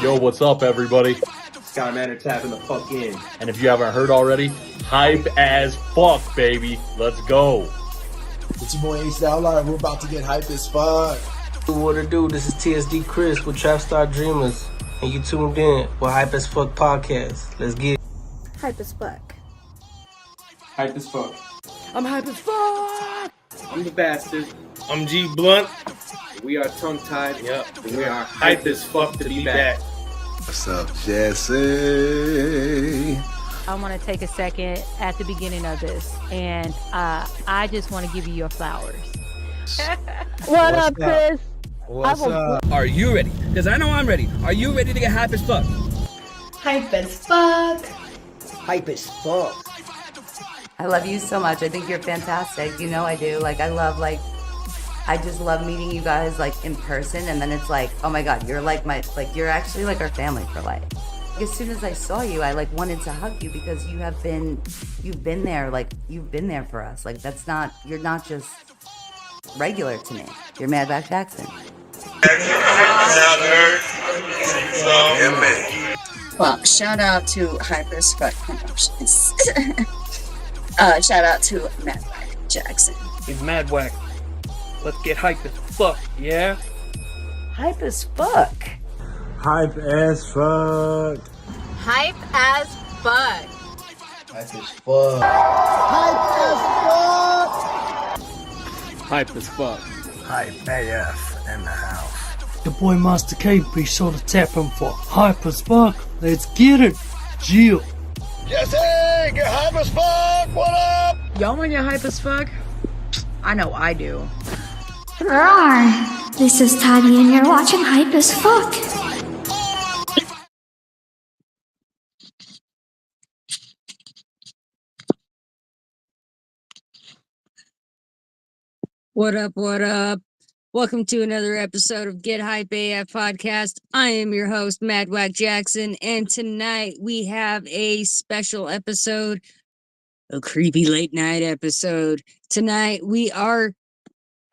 Yo, what's up, everybody? Skyman tapping the fuck in. And if you haven't heard already, hype as fuck, baby. Let's go. It's your boy Ace Outlaw. We're about to get hype as fuck. What it do? This is TSD Chris with Trap Star Dreamers, and you tuned in with Hype as Fuck podcast. Let's get it. Hype as fuck. Hype as fuck. I'm hype as fuck. I'm the bastard. I'm G Blunt. We are tongue tied. Yep. And we are hype as fuck to be back. What's up, Jesse? I want to take a second at the beginning of this, and I just want to give you your flowers. What up, Chris? What's up? Are you ready? Because I know I'm ready. Are you ready to get hype as fuck? Hype as fuck. Hype as fuck. I love you so much. I think you're fantastic. You know I do. I just love meeting you guys in person, and then it's oh my god, you're you're actually our family for life. As soon as I saw you, I wanted to hug you because you've been there, you've been there for us. You're not just regular to me. You're Mad Back Jackson. Well, shout out to Hype as Fuck Promotions. Shout out to Mad Back Jackson. It's Mad Whack. Let's get hype as fuck, yeah? Hype as fuck. Hype as fuck. Hype as fuck. Hype as fuck. Hype as fuck. Hype as fuck. Hype AF in the house. The boy Master K, be sure to tap him for hype as fuck. Let's get it. Jill. Jesse, get hype as fuck. What up? Y'all want your hype as fuck? I know I do. Roar! This is Toddy and you're watching Hype as Fuck. What up, what up? Welcome to another episode of Get Hype AF Podcast. I am your host, Mad Whack Jackson, and tonight we have a special episode, a creepy late night episode. Tonight we are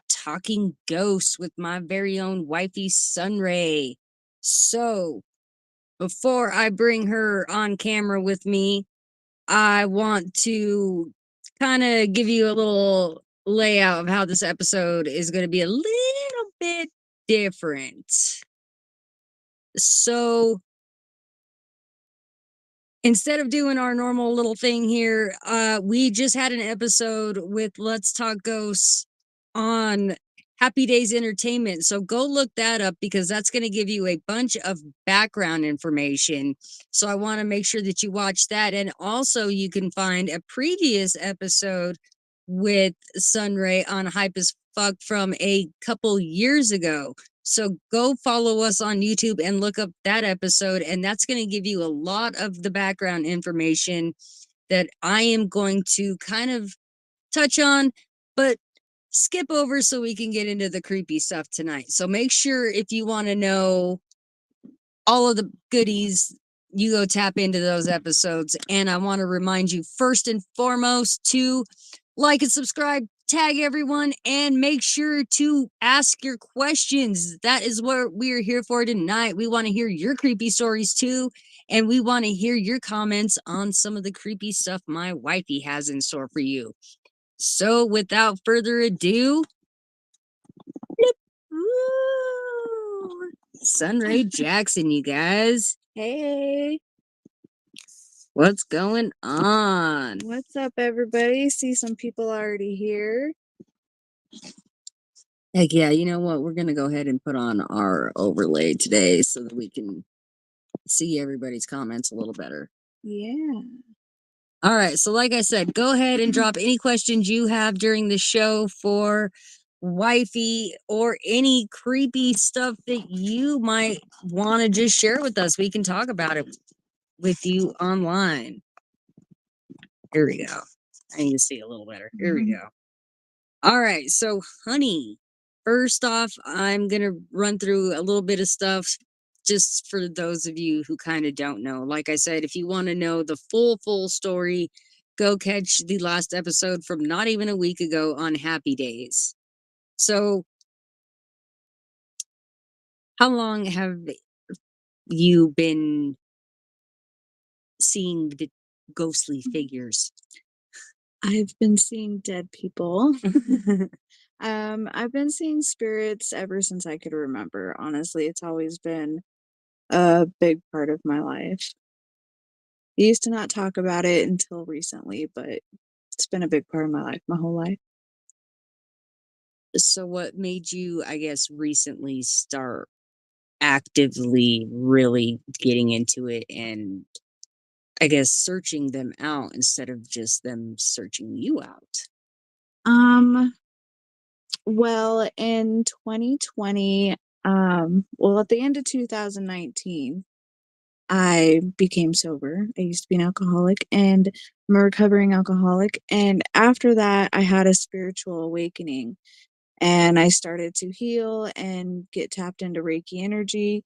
talking ghosts with my very own wifey, SunRaye. So, before I bring her on camera with me, I want to kind of give you a little layout of how this episode is going to be a little bit different. So, instead of doing our normal little thing here, we just had an episode with Let's Talk Ghosts on Happy Days Entertainment. So go look that up because that's going to give you a bunch of background information. So I want to make sure that you watch that. And also you can find a previous episode with SunRaye on Hype as Fuck from a couple years ago. So go follow us on YouTube and look up that episode. And that's going to give you a lot of the background information that I am going to kind of touch on, but skip over so we can get into the creepy stuff tonight. So make sure if you want to know all of the goodies, you go tap into those episodes. And I want to remind you first and foremost to like and subscribe, tag everyone, and make sure to ask your questions. That is what we're here for tonight. We want to hear your creepy stories too. And we want to hear your comments on some of the creepy stuff my wifey has in store for you. So, without further ado, SunRaye Jackson, you guys. Hey. What's going on? What's up, everybody? See some people already here. Heck yeah, you know what? We're going to go ahead and put on our overlay today so that we can see everybody's comments a little better. Yeah. All right, so like I said, go ahead and drop any questions you have during the show for wifey or any creepy stuff that you might want to just share with us. We can talk about it with you online. Here we go. I need to see a little better. Here we go. All right, so honey, first off, I'm going to run through a little bit of stuff just for those of you who kind of don't know. Like I said, if you want to know the full story, go catch the last episode from not even a week ago on Happy Days. So, how long have you been seeing the ghostly figures? I've been seeing dead people. I've been seeing spirits ever since I could remember. Honestly, it's always been a big part of my life. I used to not talk about it until recently, but it's been a big part of my life, my whole life. So what made you, I guess, recently start actively really getting into it and I guess searching them out instead of just them searching you out? Um, well, in 2020, well, at the end of 2019, I became sober. I used to be an alcoholic and I'm a recovering alcoholic. And after that, I had a spiritual awakening and I started to heal and get tapped into Reiki energy.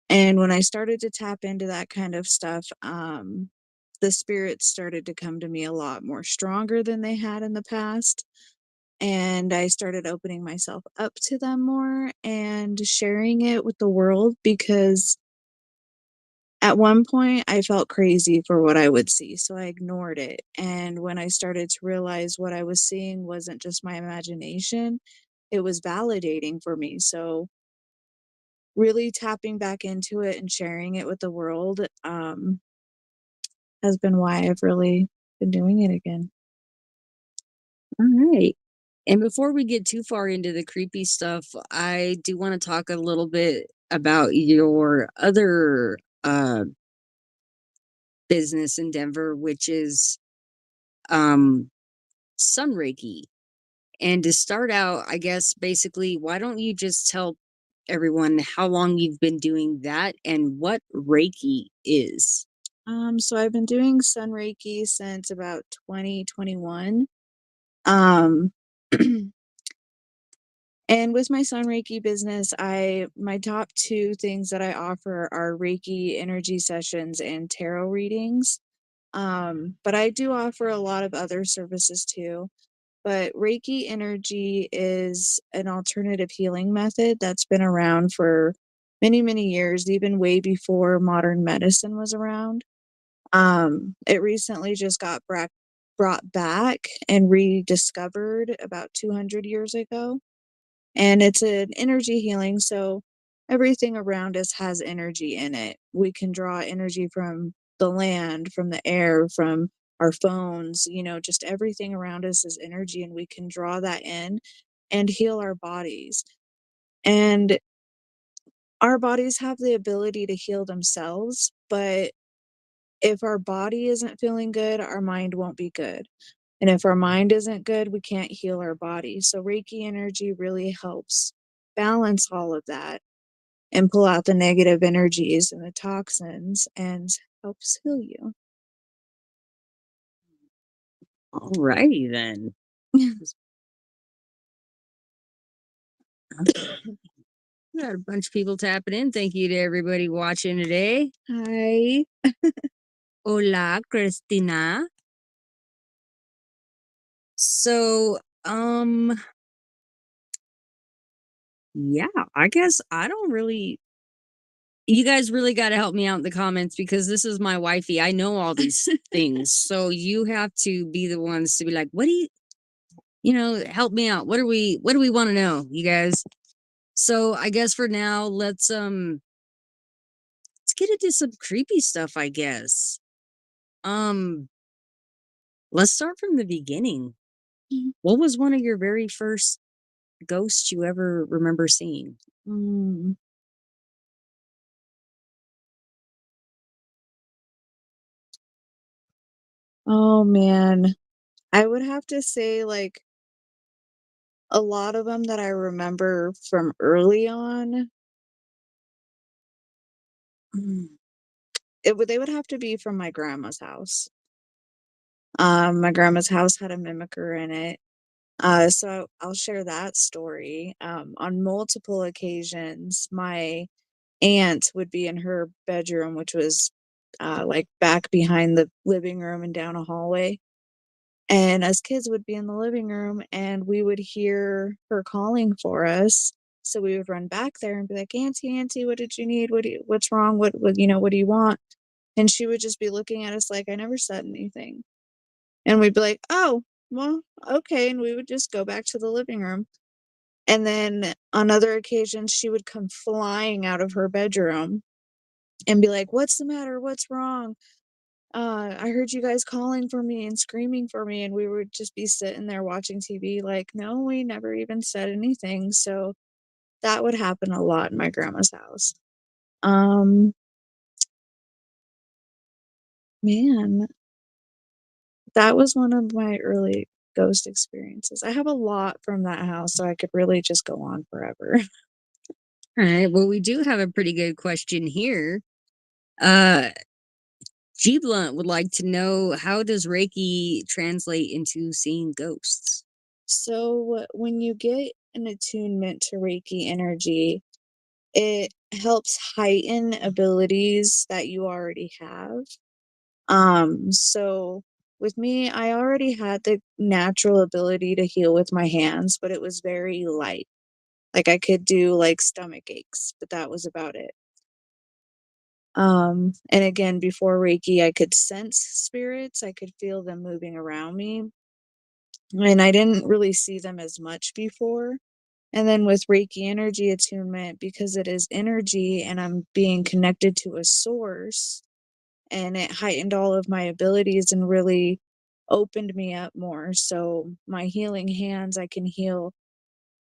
And when I started to tap into that kind of stuff, the spirits started to come to me a lot more stronger than they had in the past. And I started opening myself up to them more and sharing it with the world because at one point I felt crazy for what I would see, so I ignored it. And when I started to realize what I was seeing wasn't just my imagination, it was validating for me. So really tapping back into it and sharing it with the world has been why I've really been doing it again. All right. And before we get too far into the creepy stuff, I do want to talk a little bit about your other business in Denver, which is um Sunrayki. And to start out, I guess basically, why don't you just tell everyone how long you've been doing that and what Reiki is? So I've been doing Sunrayki since about 2021. Um And with my Sunrayki business, my top two things that I offer are Reiki energy sessions and tarot readings. But I do offer a lot of other services too. But Reiki energy is an alternative healing method that's been around for many, many years, even way before modern medicine was around. It recently just got brought back and rediscovered about 200 years ago, and it's an energy healing, so everything around us has energy in it. We can draw energy from the land, from the air, from our phones, just everything around us is energy, and we can draw that in and heal our bodies. And our bodies have the ability to heal themselves, but if our body isn't feeling good, our mind won't be good. And if our mind isn't good, we can't heal our body. So Reiki energy really helps balance all of that and pull out the negative energies and the toxins and helps heal you. All righty then. We got a bunch of people tapping in. Thank you to everybody watching today. Hi. Hola, Christina. So, yeah, I guess I don't really. You guys really got to help me out in the comments because this is my wifey. I know all these things. So you have to be the ones to be like, what do help me out. What do we want to know, you guys? So I guess for now, let's get into some creepy stuff, I guess. Let's start from the beginning. What was one of your very first ghosts you ever remember seeing? Oh man. I would have to say like a lot of them that I remember from early on. They would have to be from my grandma's house. My grandma's house had a mimicker in it. So I'll share that story. On multiple occasions, my aunt would be in her bedroom, which was like back behind the living room and down a hallway. And us kids would be in the living room and we would hear her calling for us. So we would run back there and be like, Auntie, what did you need? What's wrong? What do you want? And she would just be looking at us like, I never said anything. And we'd be like, oh, well, okay. And we would just go back to the living room. And then on other occasions, she would come flying out of her bedroom and be like, what's the matter? What's wrong? I heard you guys calling for me and screaming for me. And we would just be sitting there watching TV like, no, we never even said anything. So that would happen a lot in my grandma's house. Man, that was one of my early ghost experiences. I have a lot from that house, so I could really just go on forever. All right. Well, we do have a pretty good question here. G Blunt would like to know, how does Reiki translate into seeing ghosts? So when you get an attunement to Reiki energy, it helps heighten abilities that you already have. So with me, I already had the natural ability to heal with my hands, but it was very light. Like I could do like stomach aches, but that was about it. And again, before Reiki, I could sense spirits. I could feel them moving around me. And I didn't really see them as much before. And then with Reiki energy attunement, because it is energy and I'm being connected to a source, and it heightened all of my abilities and really opened me up more. So my healing hands, I can heal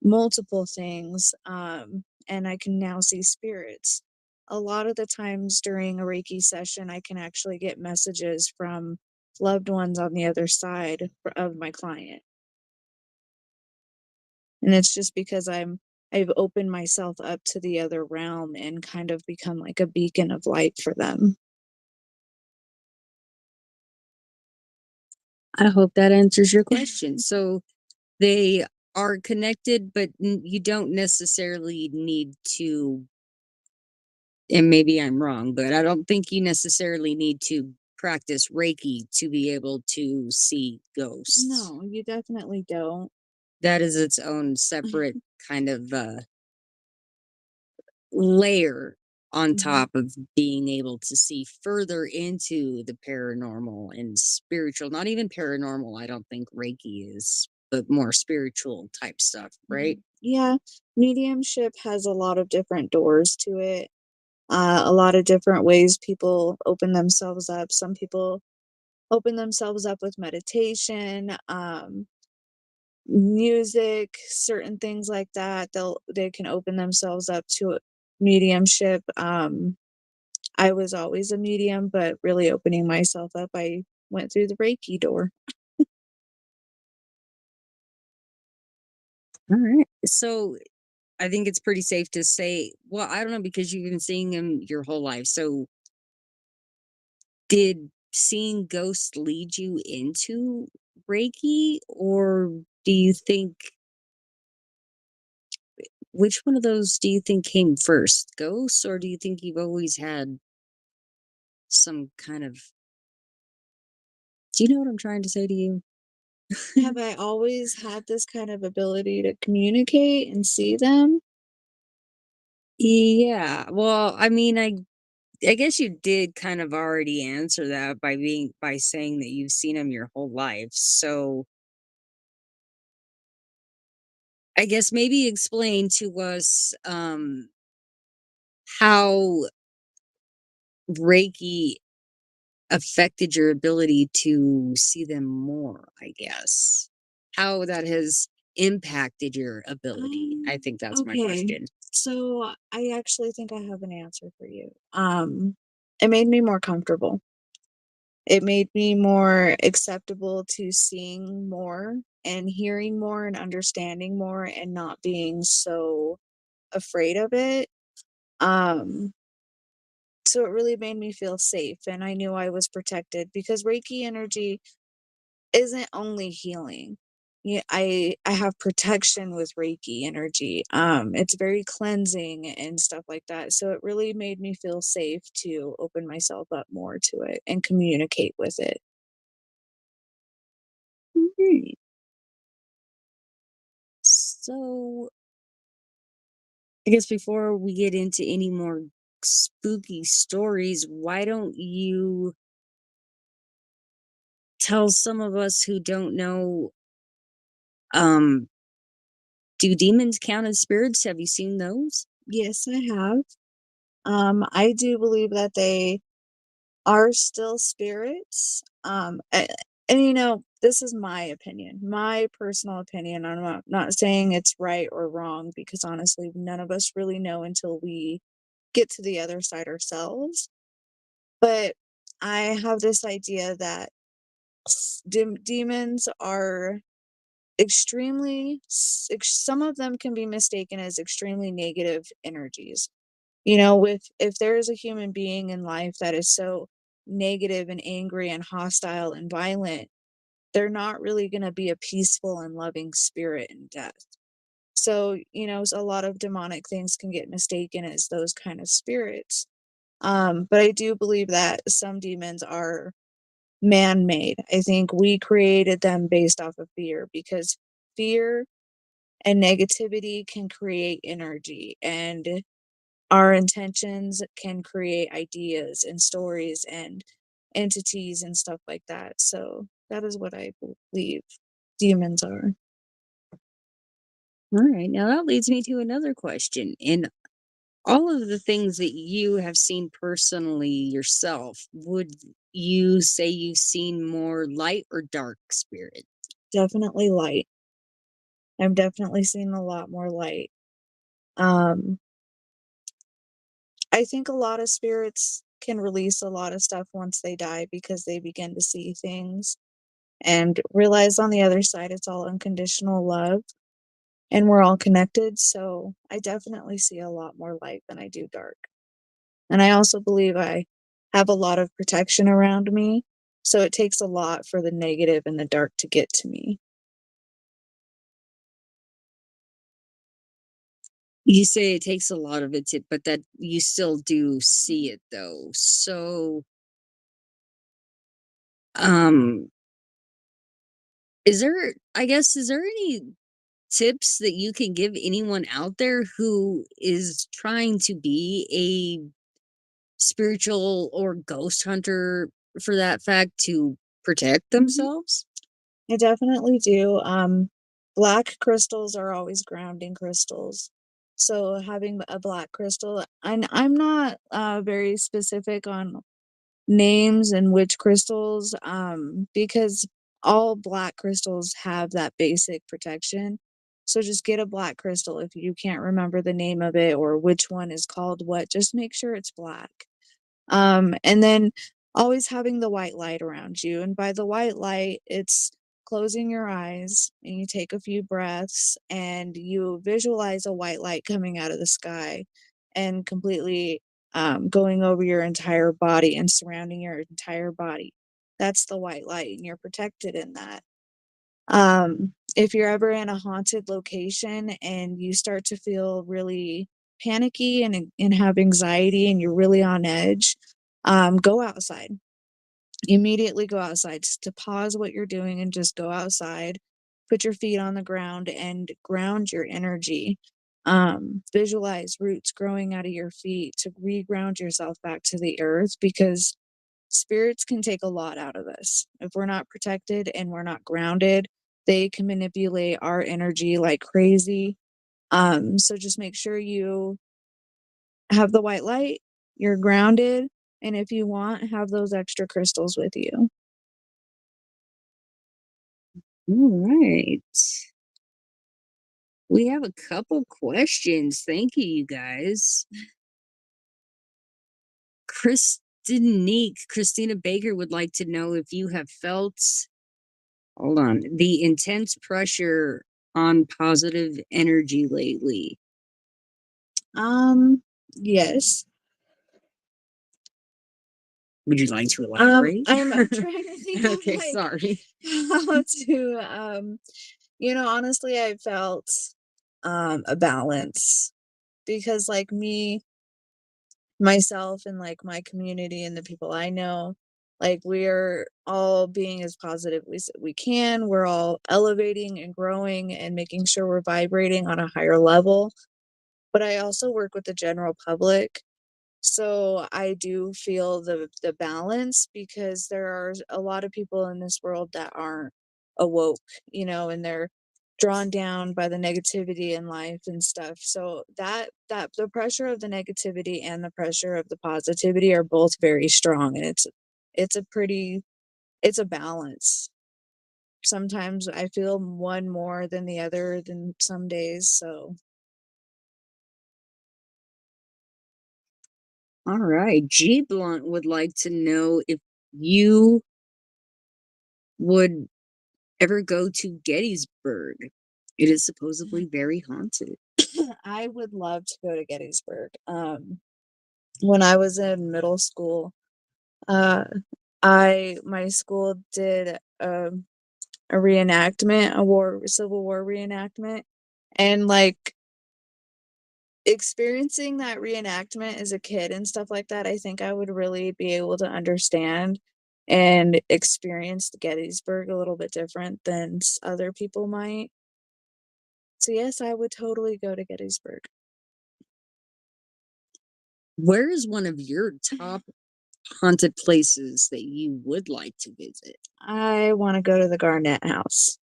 multiple things, and I can now see spirits. A lot of the times during a Reiki session, I can actually get messages from loved ones on the other side of my client. And it's just because I've opened myself up to the other realm and kind of become like a beacon of light for them. I hope that answers your question. So they are connected, but you don't necessarily need to, and maybe I'm wrong, but I don't think you necessarily need to practice Reiki to be able to see ghosts. No, you definitely don't. That is its own separate kind of layer on top of being able to see further into the paranormal and spiritual. Not even paranormal, I don't think Reiki is, but more spiritual type stuff, right? Yeah, mediumship has a lot of different doors to it. A lot of different ways people open themselves up. Some people open themselves up with meditation, music, certain things like that. They can open themselves up to mediumship. I was always a medium, but really opening myself up, I went through the Reiki door. All right. So I think it's pretty safe to say, well, I don't know, because you've been seeing him your whole life. So did seeing ghosts lead you into Reiki, or do you think, which one of those do you think came first, ghosts, or do you think you've always had some kind of, do you know what I'm trying to say to you? Have I always had this kind of ability to communicate and see them? Yeah. Well, I mean, I guess you did kind of already answer that by saying that you've seen him your whole life. So I guess maybe explain to us how Reiki affected your ability to see them more, I guess. How that has impacted your ability. I think that's my Okay. question. So I actually think I have an answer for you. It made me more comfortable. It made me more acceptable to seeing more and hearing more and understanding more and not being so afraid of it. Um, so it really made me feel safe and I knew I was protected because Reiki energy isn't only healing. Yeah, I have protection with Reiki energy. It's very cleansing and stuff like that. So it really made me feel safe to open myself up more to it and communicate with it. Mhm. So I guess before we get into any more spooky stories, why don't you tell some of us who don't know, um, do demons count as spirits? Have you seen those? Yes, I have. I do believe that they are still spirits. And you know, this is my opinion, my personal opinion. I'm not saying it's right or wrong because honestly, none of us really know until we get to the other side ourselves. But I have this idea that demons are some of them can be mistaken as extremely negative energies. You know, if there is a human being in life that is so negative and angry and hostile and violent, they're not really going to be a peaceful and loving spirit in death. So, you know, a lot of demonic things can get mistaken as those kind of spirits. But I do believe that some demons are man-made. I think we created them based off of fear because fear and negativity can create energy, and our intentions can create ideas and stories and entities and stuff like that. So that is what I believe demons are. All right, now that leads me to another question. In all of the things that you have seen personally yourself, would you say you've seen more light or dark spirit? Definitely light. I've definitely seen a lot more light. Um, I think a lot of spirits can release a lot of stuff once they die because they begin to see things and realize on the other side it's all unconditional love and we're all connected. So I definitely see a lot more light than I do dark. And I also believe I have a lot of protection around me. So it takes a lot for the negative and the dark to get to me. You say it takes a lot of it to, but that you still do see it though. So, um, is there any tips that you can give anyone out there who is trying to be a spiritual or ghost hunter for that fact to protect themselves? I definitely do. Black crystals are always grounding crystals. So having a black crystal, and I'm not very specific on names and which crystals, because all black crystals have that basic protection. So just get a black crystal if you can't remember the name of it or which one is called what, just make sure it's black. And then always having the white light around you. And by the white light, it's closing your eyes and you take a few breaths and you visualize a white light coming out of the sky and completely going over your entire body and surrounding your entire body. That's the white light, and you're protected in that. If you're ever in a haunted location and you start to feel really panicky and have anxiety and you're really on edge, go outside. Immediately go outside to pause what you're doing and just go outside, put your feet on the ground and ground your energy. Visualize roots growing out of your feet to reground yourself back to the earth because spirits can take a lot out of us. If we're not protected and we're not grounded, they can manipulate our energy like crazy. So just make sure you have the white light, you're grounded, and if you want, have those extra crystals with you. All right. We have a couple questions. Thank you, you guys. Christina Baker would like to know if you have felt, hold on, the intense pressure on positive energy lately. Yes. Would you like to elaborate? I'm trying to think of Okay, like sorry. how to you know, honestly I felt a balance because like me, myself and like my community and the people I know, like we're all being as positive as we can. We're all elevating and growing and making sure we're vibrating on a higher level. but I also work with the general public. So I do feel the balance, because there are a lot of people in this world that aren't awoke, and they're drawn down by the negativity in life and stuff. So that the pressure of the negativity and the pressure of the positivity are both very strong, and it's a pretty it's a balance. Sometimes I feel one more than the other than some days, so All right. G Blunt would like to know if you would ever go to Gettysburg. It is supposedly very haunted. I would love to go to Gettysburg. When I was in middle school, uh, my school did a reenactment, Civil War reenactment, and like experiencing that reenactment as a kid and stuff like that, I think I would really be able to understand and experience the Gettysburg a little bit different than other people might. So yes, I would totally go to Gettysburg. Where is one of your top haunted places that you would like to visit? I want to go to the Garnett House.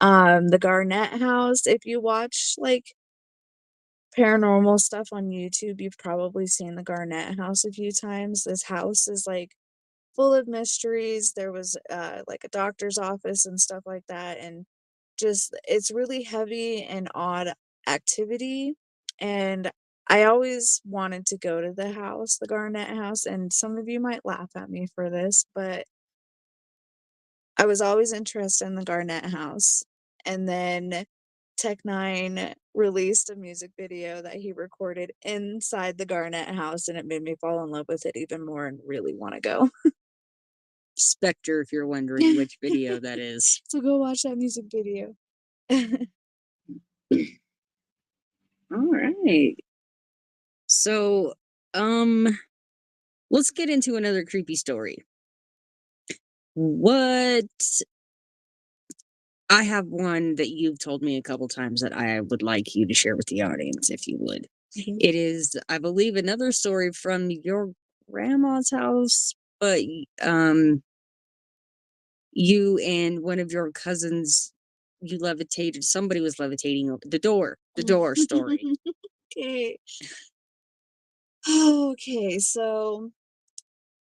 The Garnett House, if you watch like paranormal stuff on YouTube, you've probably seen the Garnett House a few times. This house is like full of mysteries. There was like a doctor's office and stuff like that, and just it's really heavy and odd activity. And I always wanted to go to the house, the Garnett House, and some of you might laugh at me for this, but I was always interested in the Garnett House. And then Tech9 released a music video that he recorded inside the Garnett House, and it made me fall in love with it even more and really want to go. Spectre, if you're wondering which video that is. So go watch that music video. All right. So, let's get into another creepy story. What I have one that you've told me a couple times that I would like you to share with the audience, if you would. It is, I believe, another story from your grandma's house, but you and one of your cousins, you levitated. Somebody was levitating over the door. The door story. Okay. Okay, so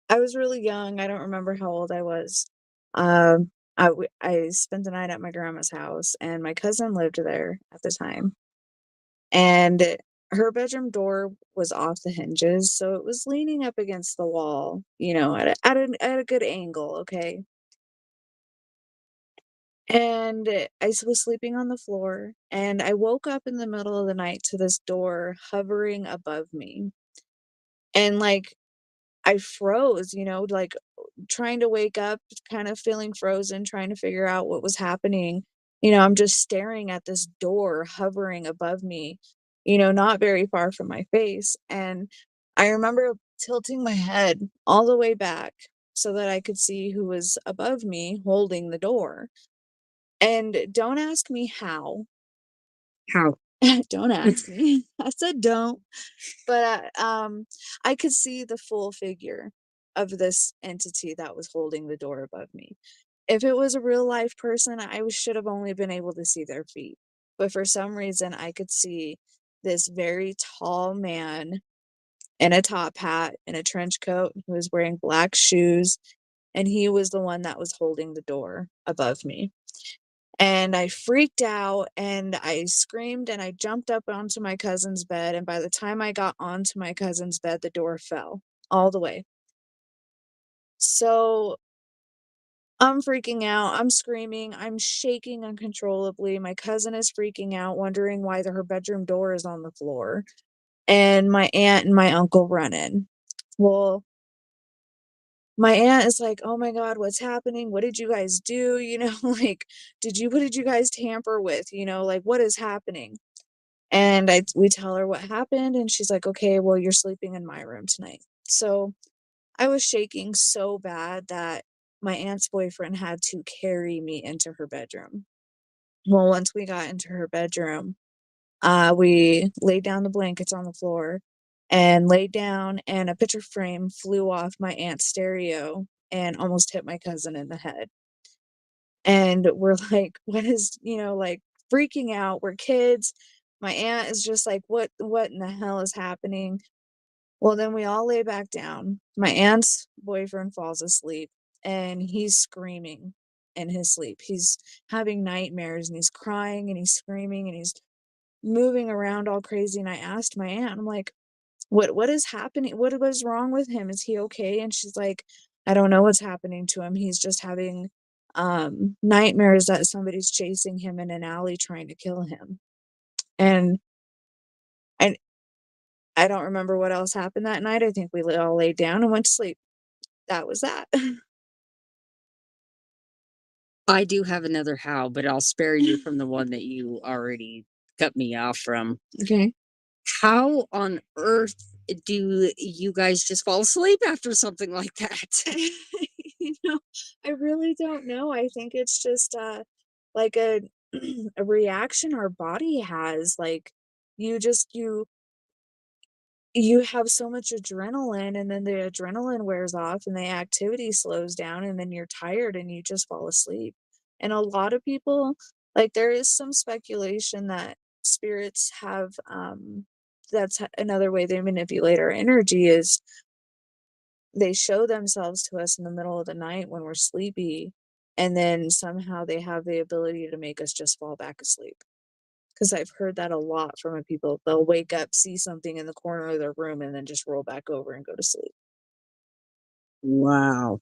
I was really young. I don't remember how old I was. I spent the night at my grandma's house, and my cousin lived there at the time. And her bedroom door was off the hinges, so it was leaning up against the wall, at a good angle, okay? And was sleeping on the floor, and I woke up in the middle of the night to this door hovering above me. And like I froze, like trying to wake up, kind of feeling frozen, trying to figure out what was happening. I'm just staring at this door hovering above me, not very far from my face. And I remember tilting my head all the way back so that I could see who was above me holding the door. And don't ask me how. How? Don't ask me. I said don't. But I could see the full figure of this entity that was holding the door above me. If it was a real life person, should have only been able to see their feet. But for some reason, I could see this very tall man in a top hat and a trench coat who was wearing black shoes, and he was the one that was holding the door above me. And I freaked out and I screamed and I jumped up onto my cousin's bed. And by the time I got onto my cousin's bed, the door fell all the way. So I'm freaking out. I'm screaming. I'm shaking uncontrollably. My cousin is freaking out, wondering why her bedroom door is on the floor. And my aunt and my uncle run in. Well, my aunt is like, "Oh my God, what's happening? What did you guys do? Like, what did you guys tamper with? Like, what is happening?" And we tell her what happened, and she's like, "Okay, well, you're sleeping in my room tonight." So I was shaking so bad that my aunt's boyfriend had to carry me into her bedroom. Well, once we got into her bedroom, We laid down the blankets on the floor and laid down, and a picture frame flew off my aunt's stereo and almost hit my cousin in the head. And we're like, what is, like freaking out. We're kids. My aunt is just like, what in the hell is happening? Well, then we all lay back down. My aunt's boyfriend falls asleep and he's screaming in his sleep. He's having nightmares and he's crying and he's screaming and he's moving around all crazy. And I asked my aunt, I'm like, what is happening? What was wrong with him? Is he okay? And she's like, I don't know what's happening to him. He's just having nightmares that somebody's chasing him in an alley trying to kill him. And I I don't remember what else happened that night. I think we all laid down and went to sleep. That was that. I do have another how, but I'll spare you from the one that you already cut me off from. Okay. How on earth do you guys just fall asleep after something like that? I really don't know. I think it's just like a a reaction our body has. Like you just you have so much adrenaline, and then the adrenaline wears off and the activity slows down, and then you're tired and you just fall asleep. And a lot of people, like there is some speculation that spirits have that's another way they manipulate our energy is they show themselves to us in the middle of the night when we're sleepy, and then somehow they have the ability to make us just fall back asleep. Because I've heard that a lot from people. They'll wake up, see something in the corner of their room, and then just roll back over and go to sleep. Wow.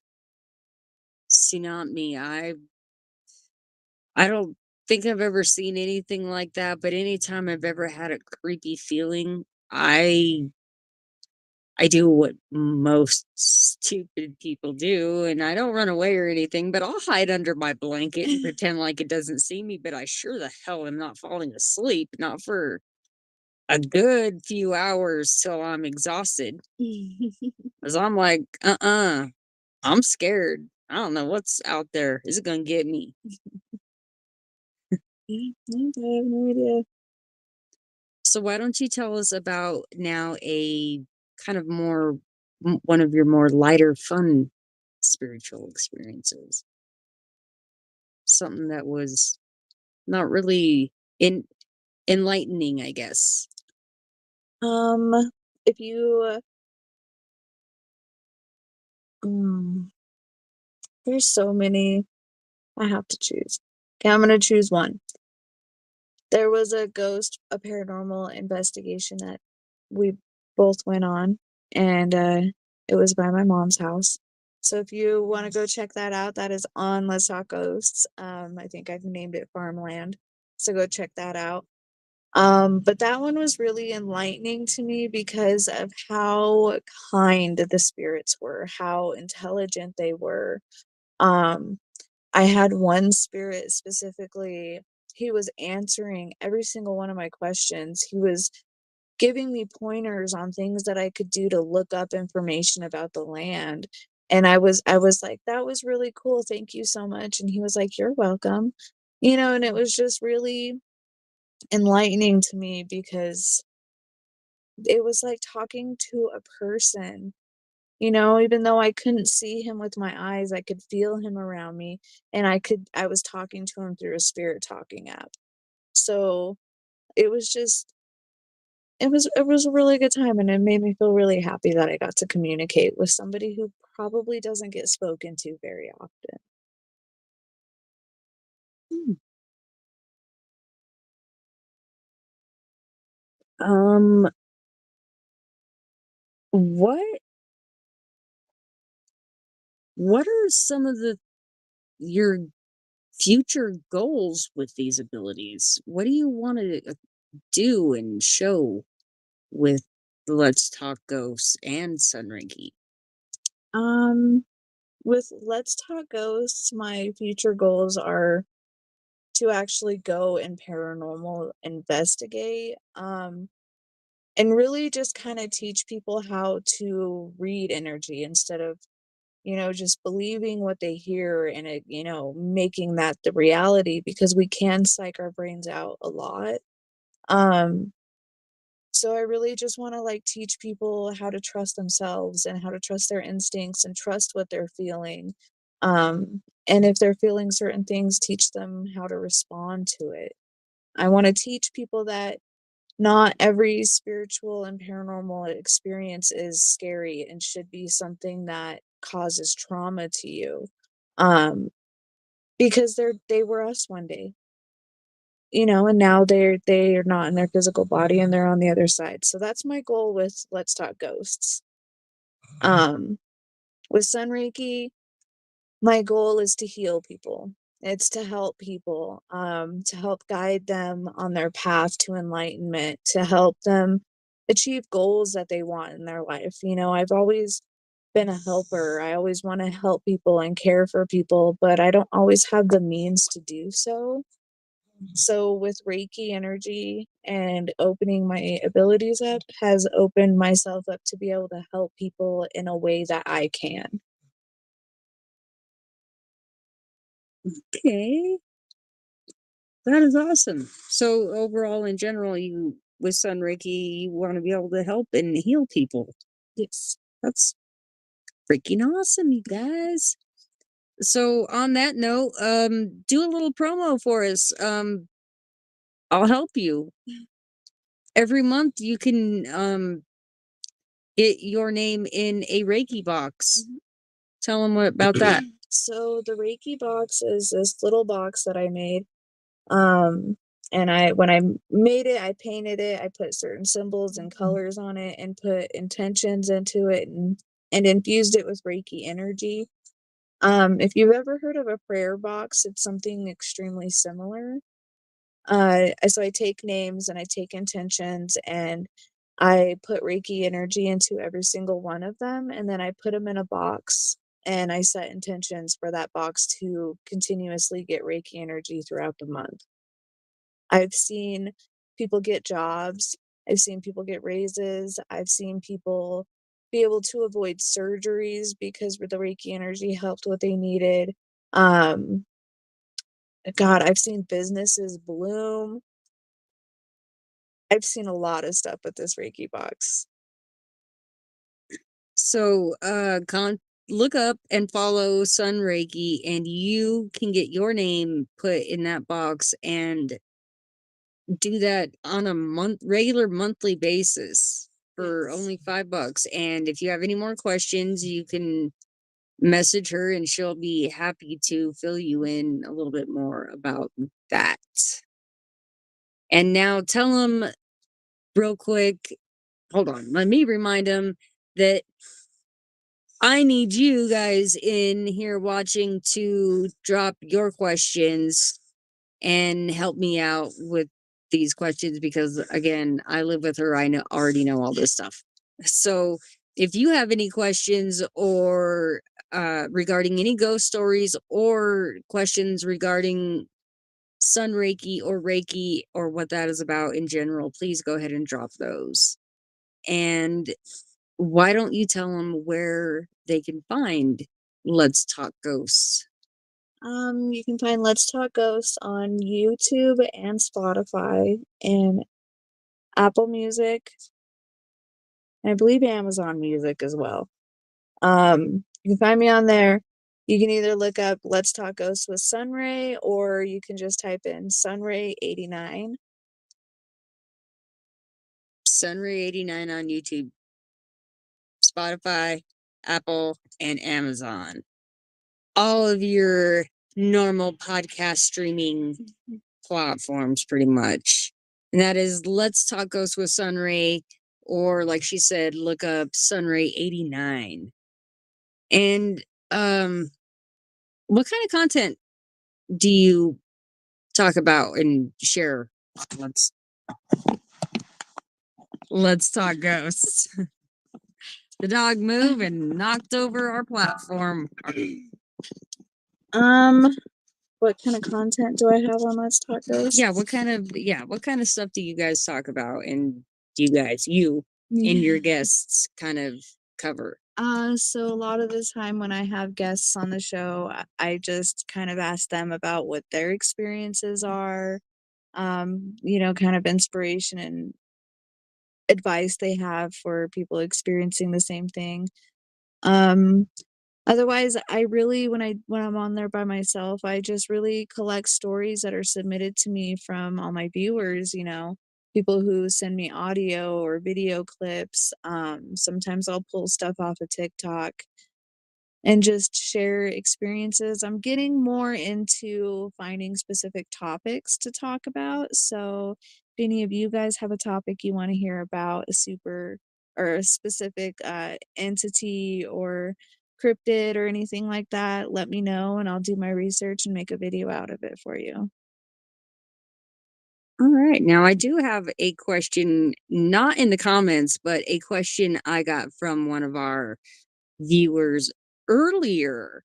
See, not me. I don't think I've ever seen anything like that, but anytime I've ever had a creepy feeling, I do what most stupid people do, and I don't run away or anything, but I'll hide under my blanket and pretend like it doesn't see me, but I sure the hell am not falling asleep, not for a good few hours till I'm exhausted. Cause I'm like, I'm scared. I don't know what's out there. Is it gonna get me? I have no idea. So why don't you tell us about now a kind of more one of your more lighter, fun spiritual experiences? Something that was not really enlightening, I guess. Um, if you, um, there's so many. I have to choose. Okay, I'm gonna choose one. There was a paranormal investigation that we both went on, and it was by my mom's house. So if you want to go check that out, that is on Let's Talk Ghosts. I think I've named it Farmland. So go check that out. But that one was really enlightening to me because of how kind the spirits were, how intelligent they were. Um, I had one spirit specifically, he was answering every single one of my questions. He was giving me pointers on things that I could do to look up information about the land. And I was like, that was really cool. Thank you so much. And he was like, you're welcome. And it was just really enlightening to me because it was like talking to a person. Even though I couldn't see him with my eyes, I could feel him around me, and I was talking to him through a spirit talking app. So it was just it was a really good time, and it made me feel really happy that I got to communicate with somebody who probably doesn't get spoken to very often. Hmm. Um, what what are some of your future goals with these abilities? What do you want to do and show with Let's Talk Ghosts and Sunrayki? Um, with Let's Talk Ghosts, my future goals are to actually go and paranormal investigate, and really just kind of teach people how to read energy instead of just believing what they hear and it making that the reality, because we can psych our brains out a lot. So I really just want to like teach people how to trust themselves and how to trust their instincts and trust what they're feeling. And if they're feeling certain things, teach them how to respond to it. I want to teach people that not every spiritual and paranormal experience is scary and should be something that causes trauma to you. Um, because they were us one day, and now they're not in their physical body and they're on the other side. So that's my goal with Let's Talk Ghosts. With Sunrayki, my goal is to heal people. It's to help people, to help guide them on their path to enlightenment, to help them achieve goals that they want in their life. I've always been a helper. I always want to help people and care for people, but I don't always have the means to do so. So with Reiki energy and opening my abilities up has opened myself up to be able to help people in a way that I can. Okay. That is awesome. So overall, in general, you with Sunrayki, you want to be able to help and heal people. Yes. That's freaking awesome, you guys. So on that note, do a little promo for us. I'll help you. Every month you can get your name in a Reiki box. Tell them what about that. So the Reiki box is this little box that I made. And when I made it, I painted it, I put certain symbols and colors on it and put intentions into it and infused it with Reiki energy. If you've ever heard of a prayer box, it's something extremely similar. So I take names and I take intentions and I put Reiki energy into every single one of them, and then I put them in a box and I set intentions for that box to continuously get Reiki energy throughout the month. I've seen people get jobs. I've seen people get raises. I've seen people be able to avoid surgeries because the Reiki energy helped what they needed. Um, God, I've seen businesses bloom. I've seen a lot of stuff with this Reiki box. So look up and follow Sunrayki, and you can get your name put in that box and do that on a regular monthly basis for only $5. And if you have any more questions, you can message her and she'll be happy to fill you in a little bit more about that. And now tell them real quick, hold on, let me remind them that I need you guys in here watching to drop your questions and help me out with these questions because, again, I live with her. Already know all this stuff. So if you have any questions or regarding any ghost stories or questions regarding Sunrayki or Reiki or what that is about in general, please go ahead and drop those. And why don't you tell them where they can find Let's Talk Ghosts? You can find Let's Talk Ghosts on YouTube and Spotify and Apple Music. And I believe Amazon Music as well. You can find me on there. You can either look up Let's Talk Ghosts with SunRaye, or you can just type in SunRaye 89. SunRaye 89 on YouTube, Spotify, Apple, and Amazon. All of your normal podcast streaming platforms, pretty much. And that is Let's Talk Ghosts with SunRaye, or like she said, look up SunRaye 89. And what kind of content do you talk about and share? Let's talk ghosts. The dog moved and knocked over our platform. What kind of content do I have on Let's Talk Ghosts? What kind of stuff do you guys talk about, and do you and your guests kind of cover? So a lot of the time when I have guests on the show, I just kind of ask them about what their experiences are. kind of inspiration and advice they have for people experiencing the same thing. Otherwise, I really, when I'm on there by myself, I just really collect stories that are submitted to me from all my viewers, people who send me audio or video clips. Sometimes I'll pull stuff off of TikTok and just share experiences. I'm getting more into finding specific topics to talk about. So if any of you guys have a topic you want to hear about, a specific entity or cryptid or anything like that, let me know and I'll do my research and make a video out of it for you. All right. Now, I do have a question, not in the comments, but a question I got from one of our viewers earlier.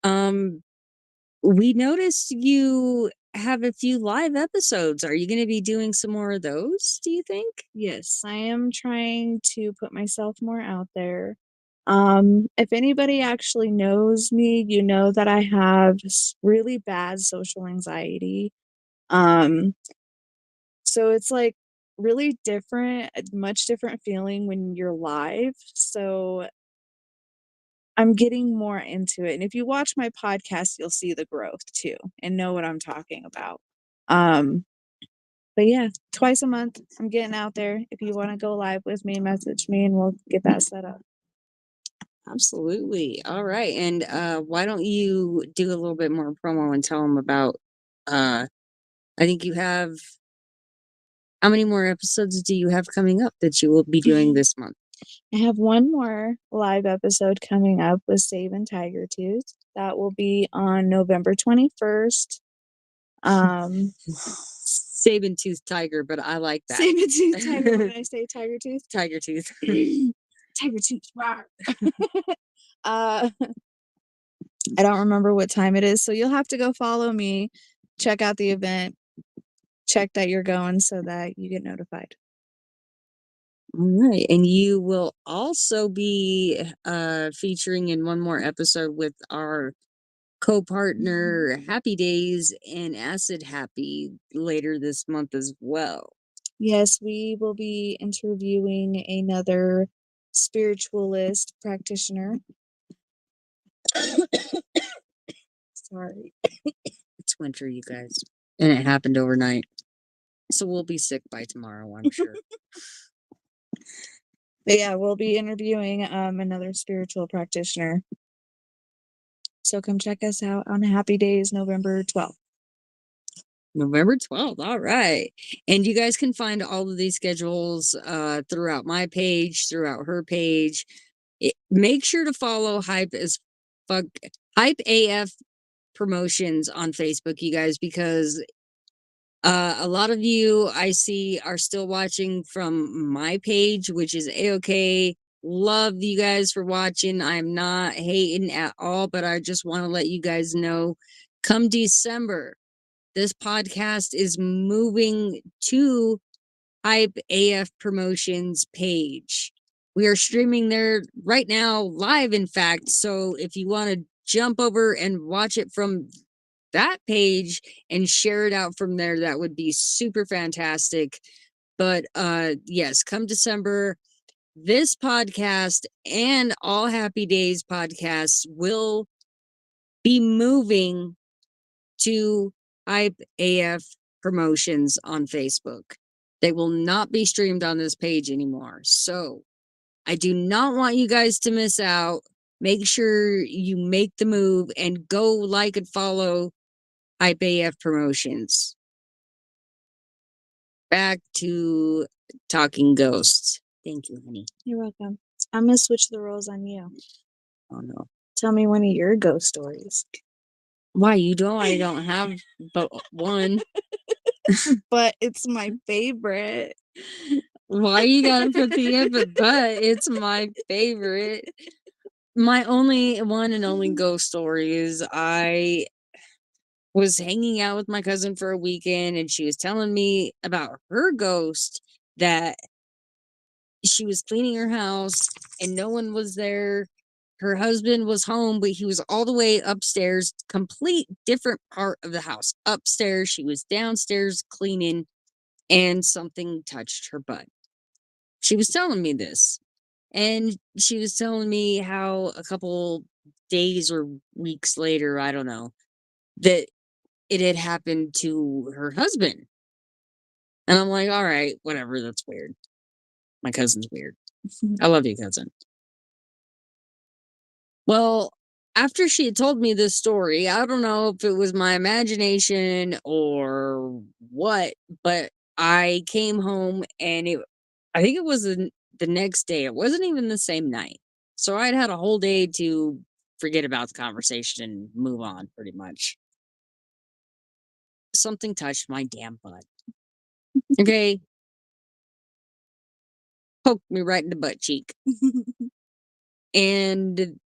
We noticed you have a few live episodes. Are you going to be doing some more of those, do you think? Yes, I am trying to put myself more out there. If anybody actually knows me, you know that I have really bad social anxiety. So it's like really different, a much different feeling when you're live. So I'm getting more into it. And if you watch my podcast, you'll see the growth too and know what I'm talking about. But yeah, twice a month, I'm getting out there. If you want to go live with me, message me and we'll get that set up. Absolutely. All right. And why don't you do a little bit more promo and tell them about I think you have, how many more episodes do you have coming up that you will be doing this month? I have one more live episode coming up with Saving Tiger Tooth. That will be on November 21st. Saber Tooth Tiger, but I like that. Saber Tooth Tiger. When I say Tiger Tooth? Tiger Tooth. Tiger Tooth. I don't remember what time it is, so you'll have to go follow me, check out the event, check that you're going so that you get notified. All right. And you will also be featuring in one more episode with our co-partner Happy Days and Acid Happy later this month as well. Yes, we will be interviewing another spiritualist practitioner. Sorry. It's winter, you guys. And it happened overnight. So we'll be sick by tomorrow, I'm sure. But yeah, we'll be interviewing another spiritual practitioner. So come check us out on Happy Days, November 12th. November 12th. All right. And you guys can find all of these schedules throughout my page, throughout her page. Make sure to follow Hype AF Promotions on Facebook, you guys, because a lot of you I see are still watching from my page, which is A-OK. Love you guys for watching. I'm not hating at all, but I just want to let you guys know, come December, this podcast is moving to Hype AF Promotions page. We are streaming there right now, live, in fact. So if you want to jump over and watch it from that page and share it out from there, that would be super fantastic. But yes, come December, this podcast and all Happy Days podcasts will be moving to Hype AF Promotions on Facebook. They will not be streamed on this page anymore. So I do not want you guys to miss out. Make sure you make the move and go like and follow Hype AF Promotions. Back to Talking Ghosts. Thank you, honey. You're welcome. I'm going to switch the roles on you. Oh, no. Tell me one of your ghost stories. Why, you don't? I don't have but one. But it's my favorite. Why you gotta put the end, but it's my favorite. My only one and only ghost story is I was hanging out with my cousin for a weekend and she was telling me about her ghost, that she was cleaning her house and no one was there her husband was home, but he was all the way upstairs, complete different part of the house. Upstairs, she was downstairs cleaning, and something touched her butt. She was telling me this, and she was telling me how a couple days or weeks later, I don't know, that it had happened to her husband. And I'm like, all right, whatever, that's weird. My cousin's weird. I love you, cousin. Well, after she had told me this story, I don't know if it was my imagination or what, but I came home and I think it was the next day. It wasn't even the same night. So I'd had a whole day to forget about the conversation and move on pretty much. Something touched my damn butt. Okay. Poked me right in the butt cheek. And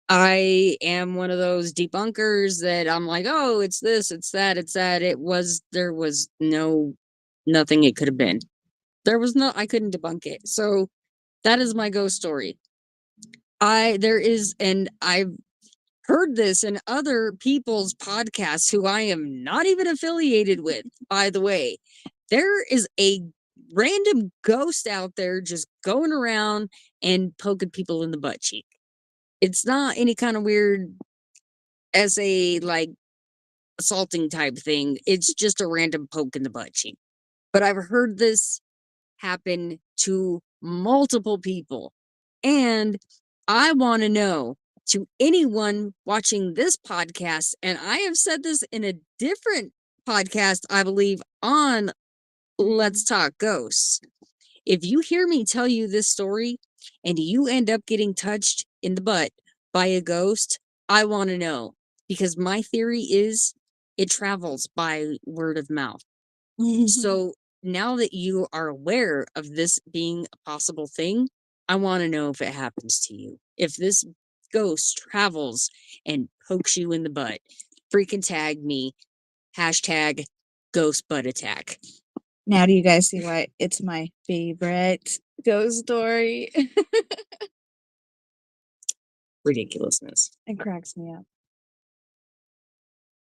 I am one of those debunkers that I'm like, oh, it's this, it's that, it's that. There was nothing it could have been. I couldn't debunk it. So that is my ghost story. And I've heard this in other people's podcasts who I am not even affiliated with, by the way. There is a random ghost out there just going around and poking people in the butt cheek. It's not any kind of weird SA like assaulting type thing. It's just a random poke in the butt cheek. But I've heard this happen to multiple people. And I want to know, to anyone watching this podcast, and I have said this in a different podcast, I believe, on Let's Talk Ghosts. If you hear me tell you this story and you end up getting touched in the butt by a ghost, I want to know, because my theory is it travels by word of mouth. So now that you are aware of this being a possible thing, I want to know if it happens to you. If this ghost travels and pokes you in the butt, freaking tag me. Hashtag ghost butt attack. Now, do you guys see why it's my favorite ghost story? Ridiculousness. It cracks me up.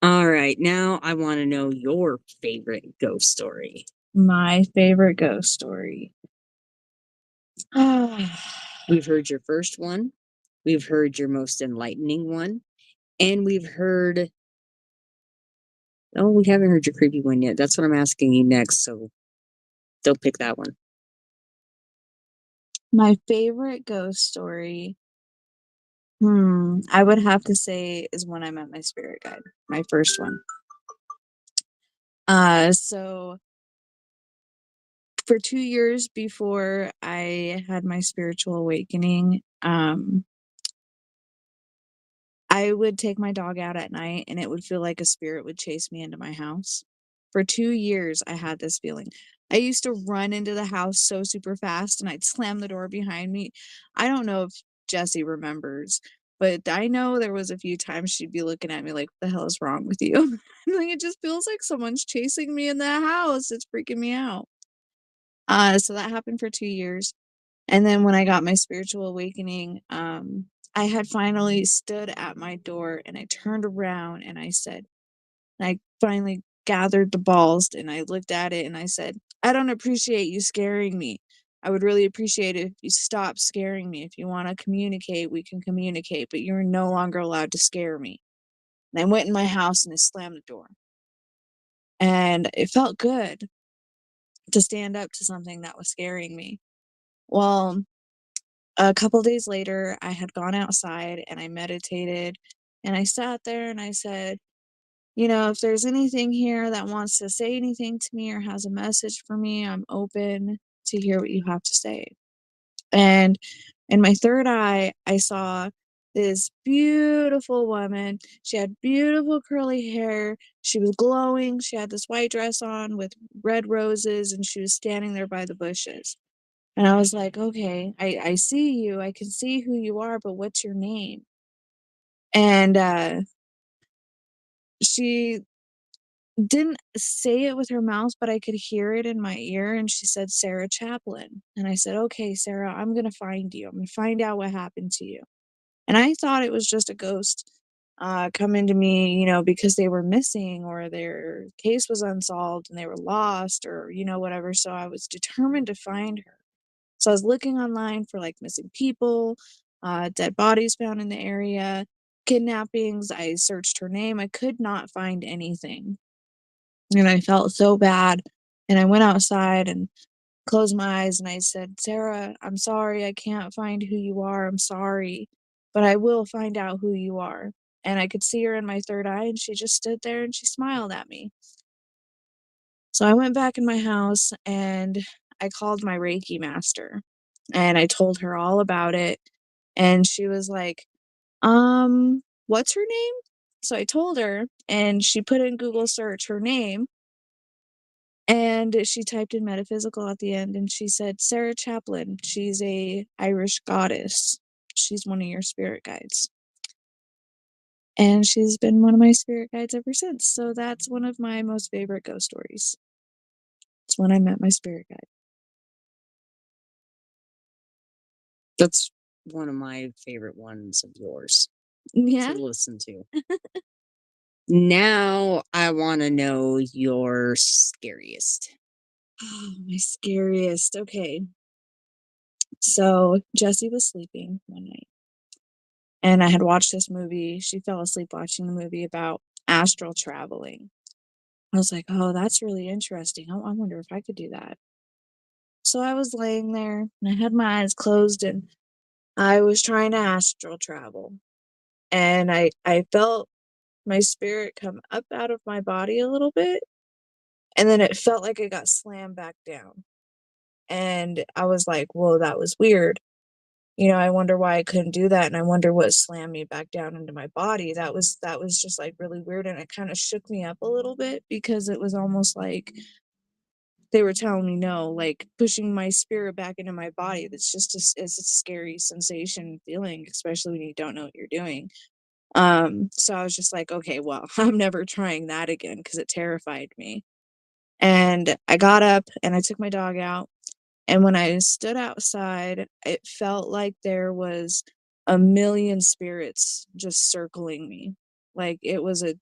All right, now I want to know your favorite ghost story. My favorite ghost story. We've heard your first one. We've heard your most enlightening one. And we've heard... Oh, we haven't heard your creepy one yet. That's what I'm asking you next, so don't pick that one. My favorite ghost story, I would have to say, is when I met my spirit guide, my first one. So for 2 years before I had my spiritual awakening, I would take my dog out at night and it would feel like a spirit would chase me into my house. For 2 years, I had this feeling. I used to run into the house so super fast and I'd slam the door behind me. I don't know if Jessie remembers, but I know there was a few times she'd be looking at me like, what the hell is wrong with you? Like, it just feels like someone's chasing me in the house. It's freaking me out. So that happened for 2 years. And then when I got my spiritual awakening, I had finally stood at my door and I turned around and I finally gathered the balls and I looked at it and I said, I don't appreciate you scaring me. I would really appreciate it if you stop scaring me. If you want to communicate, we can communicate, but you're no longer allowed to scare me. And I went in my house and I slammed the door. And it felt good to stand up to something that was scaring me. Well, a couple days later, I had gone outside and I meditated and I sat there and I said, if there's anything here that wants to say anything to me or has a message for me, I'm open to hear what you have to say. And in my third eye, I saw this beautiful woman. She had beautiful curly hair. She was glowing. She had this white dress on with red roses and she was standing there by the bushes. And I was like, okay, I see you. I can see who you are, but what's your name? And she didn't say it with her mouth, but I could hear it in my ear. And she said, Sarah Chaplin. And I said, okay, Sarah, I'm going to find you. I'm going to find out what happened to you. And I thought it was just a ghost coming to me, you know, because they were missing or their case was unsolved and they were lost or, you know, whatever. So I was determined to find her. So I was looking online for like missing people, dead bodies found in the area, kidnappings. I searched her name. I could not find anything. And I felt so bad. And I went outside and closed my eyes and I said, Sarah, I'm sorry. I can't find who you are. I'm sorry. But I will find out who you are. And I could see her in my third eye and she just stood there and she smiled at me. So I went back in my house and I called my Reiki master and I told her all about it. And she was like, what's her name? So I told her and she put in Google search her name and she typed in metaphysical at the end and she said, Sarah Chaplin. She's a Irish goddess. She's one of your spirit guides. And she's been one of my spirit guides ever since. So that's one of my most favorite ghost stories. It's when I met my spirit guide. That's one of my favorite ones of yours Yeah. to listen to. Now I want to know your scariest. Oh, my scariest. Okay. So Jessie was sleeping one night and I had watched this movie. She fell asleep watching the movie about astral traveling. I was like, oh, that's really interesting. I wonder if I could do that. So I was laying there and I had my eyes closed and I was trying to astral travel. And I felt my spirit come up out of my body a little bit. And then it felt like it got slammed back down. And I was like, whoa, that was weird. You know, I wonder why I couldn't do that. And I wonder what slammed me back down into my body. That was just like really weird. And it kind of shook me up a little bit because it was almost like they were telling me no, like pushing my spirit back into my body. That's just it's a scary sensation feeling, especially when you don't know what you're doing. So I was just like, okay, well, I'm never trying that again because it terrified me. And I got up and I took my dog out. And when I stood outside, it felt like there was a million spirits just circling me. Like it was a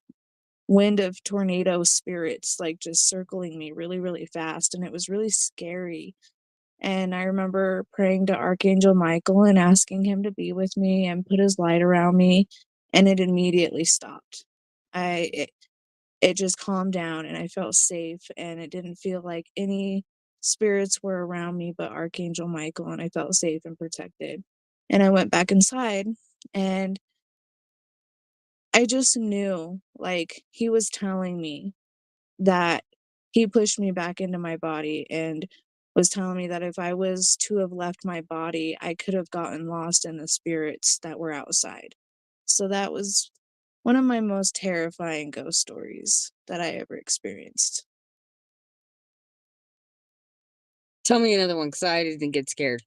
wind of tornado spirits, like just circling me really, really fast. And it was really scary. And I remember praying to Archangel Michael and asking him to be with me and put his light around me. And it immediately stopped. It just calmed down and I felt safe and it didn't feel like any spirits were around me but Archangel Michael, and I felt safe and protected. And I went back inside and I just knew, like, he was telling me that he pushed me back into my body and was telling me that if I was to have left my body, I could have gotten lost in the spirits that were outside. So that was one of my most terrifying ghost stories that I ever experienced. Tell me another one because I didn't get scared.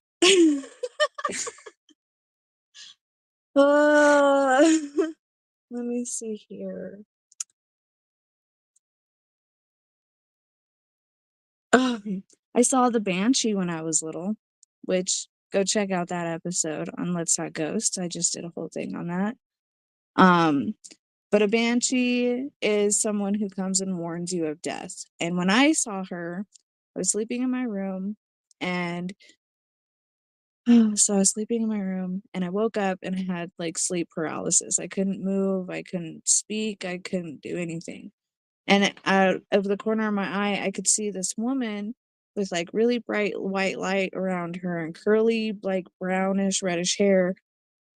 Let me see here. I saw the Banshee when I was little, which go check out that episode on Let's Talk Ghosts. I just did a whole thing on that. But a Banshee is someone who comes and warns you of death. And when I saw her, I was sleeping in my room and so I was sleeping in my room and I woke up and I had like sleep paralysis. I couldn't move, I couldn't speak, I couldn't do anything. And out of the corner of my eye, I could see this woman with like really bright white light around her and curly, like brownish, reddish hair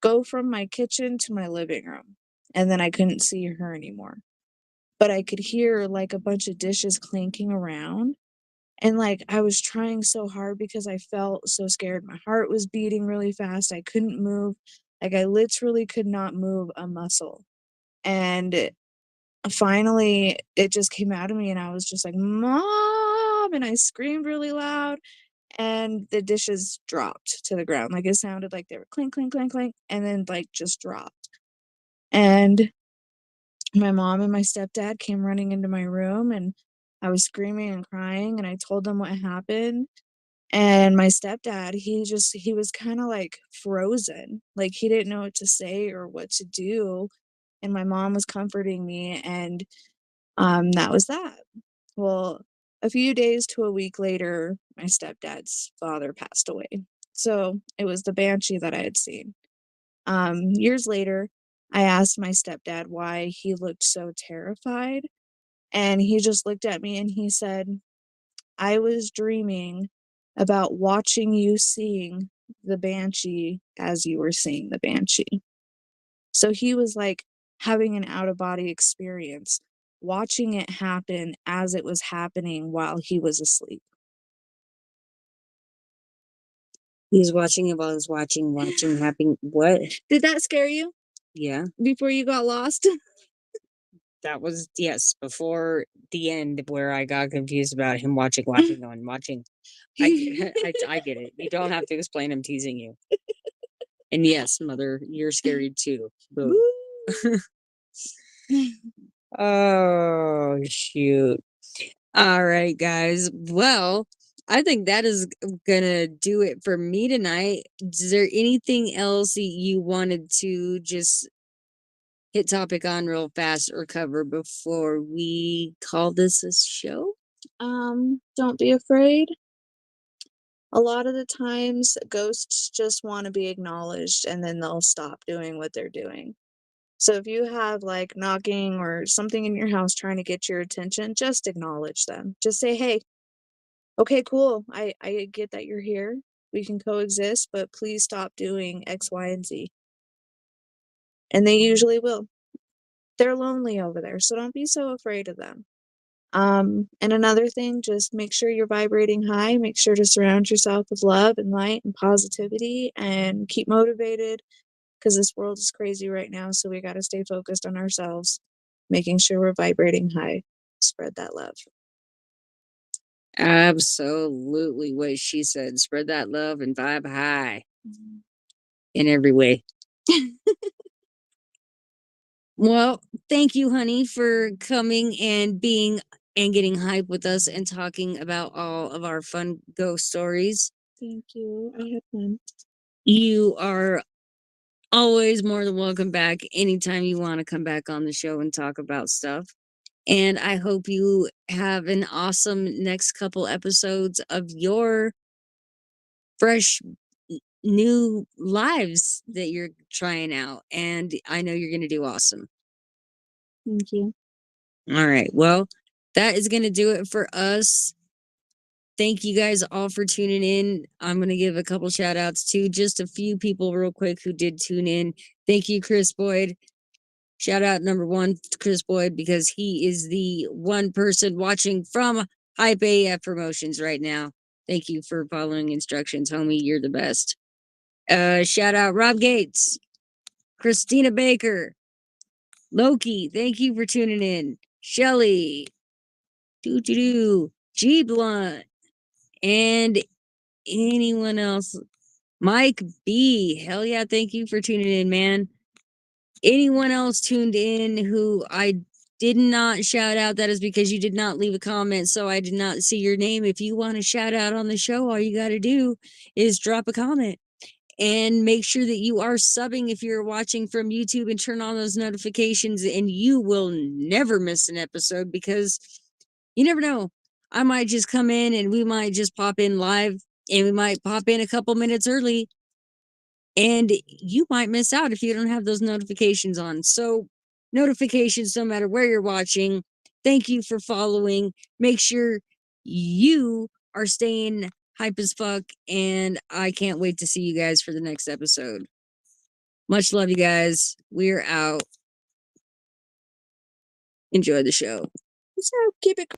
go from my kitchen to my living room. And then I couldn't see her anymore. But I could hear like a bunch of dishes clanking around. And like I was trying so hard because I felt so scared. My heart was beating really fast. I couldn't move. Like I literally could not move a muscle. And finally it just came out of me and I was just like, Mom, and I screamed really loud and the dishes dropped to the ground. Like it sounded like they were clink, clink, clink, clink, and then like just dropped. And my mom and my stepdad came running into my room and I was screaming and crying and I told them what happened. And my stepdad, he was kind of like frozen. Like he didn't know what to say or what to do. And my mom was comforting me, and that was that. Well, a few days to a week later, my stepdad's father passed away. So it was the banshee that I had seen. Years later, I asked my stepdad why he looked so terrified. And he just looked at me and he said, I was dreaming about watching you seeing the banshee as you were seeing the banshee. So he was like having an out of body experience, watching it happen as it was happening while he was asleep. He was watching it while I was watching happening. What? Did that scare you Yeah. before you got lost? That was, yes, before the end where I got confused about him watching. I get it. You don't have to explain. I'm teasing you. And yes, mother, you're scary too. Boom. Oh, shoot. All right, guys. Well, I think that is gonna do it for me tonight. Is there anything else that you wanted to just hit topic on real fast or cover before we call this a show? Don't be afraid. A lot of the times, ghosts just want to be acknowledged and then they'll stop doing what they're doing. So if you have like knocking or something in your house trying to get your attention, just acknowledge them. Just say, hey, okay, cool. I get that you're here. We can coexist, but please stop doing X, Y, and Z. And they usually will. They're lonely over there, so don't be so afraid of them. And another thing, just make sure you're vibrating high. Make sure to surround yourself with love and light and positivity and keep motivated because this world is crazy right now. So we got to stay focused on ourselves, making sure we're vibrating high. Spread that love. Absolutely what she said. Spread that love and vibe high in every way. Well, thank you, honey, for coming and being and getting hype with us and talking about all of our fun ghost stories. Thank you. I had fun. You are always more than welcome back anytime you want to come back on the show and talk about stuff. And I hope you have an awesome next couple episodes of your fresh new lives that you're trying out. And I know you're going to do awesome. Thank you. All right. Well, that is going to do it for us. Thank you guys all for tuning in. I'm going to give a couple shout outs to just a few people real quick who did tune in. Thank you, Chris Boyd. Shout out number one to Chris Boyd because he is the one person watching from Hype AF Promotions right now. Thank you for following instructions, homie. You're the best. Shout out Rob Gates, Christina Baker, Loki. Thank you for tuning in. Shelly, G Blunt, and anyone else. Mike B. Hell yeah, thank you for tuning in, man. Anyone else tuned in who I did not shout out, that is because you did not leave a comment, so I did not see your name. If you want to shout out on the show, all you got to do is drop a comment. And make sure that you are subbing if you're watching from YouTube and turn on those notifications, and you will never miss an episode because you never know. I might just come in and we might just pop in live and we might pop in a couple minutes early and you might miss out if you don't have those notifications on. So notifications, no matter where you're watching. Thank you for following. Make sure you are staying hype as fuck. And I can't wait to see you guys for the next episode. Much love, you guys. We're out. Enjoy the show. So keep it